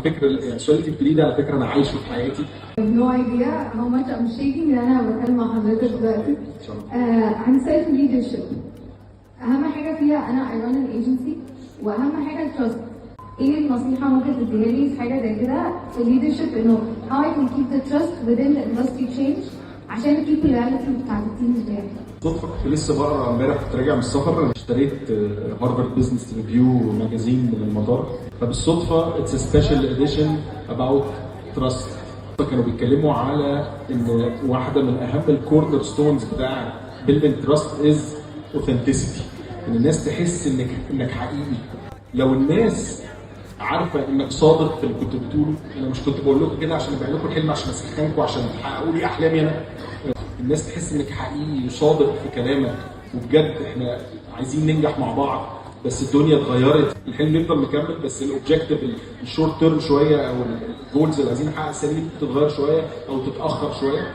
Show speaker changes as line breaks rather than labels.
فكره السؤال اللي بتقوليه ده على فكره انا عايشه في حياتي.
no idea how much I'm shaking ان انا بتكلم مع حضرتك دلوقتي. عن self leadership. اهم حاجه فيها انا I run an agency واهم حاجه التراست. ايه النصيحه ممكن تديها لي في حاجه زي كده في leadership انه how I can keep the trust within the industry change عشان keep reality بتاعت التيم بتاعي.
صدفه كنت لسه بقرا امبارح كنت راجع من السفر اشتريت هارفارد بزنس ريفيو ماجازين من المطار فبالصدفه اتس سبيشال اديشن اباوت تراست كانوا بيتكلموا على ان واحده من اهم الكورنر ستونز بتاع بيلدينج تراست از اوثنتسيتي ان الناس تحس انك حقيقي. لو الناس عارفه انك صادق في اللي كنت بتقوله انا مش كنت بقول لكم كده عشان ابيع لكم الحلم عشان اسخنكم عشان تحققوا لي احلامي انا. الناس تحس انك حقيقي وصادق في كلامك وبجد احنا عايزين ننجح مع بعض بس الدنيا اتغيرت الحلم يفضل مكمل بس الاوبجيكتيف الشورت تيرم شويه او الجولز اللي عايزين نحقق السنه دي بتتغير شويه او تتاخر شويه.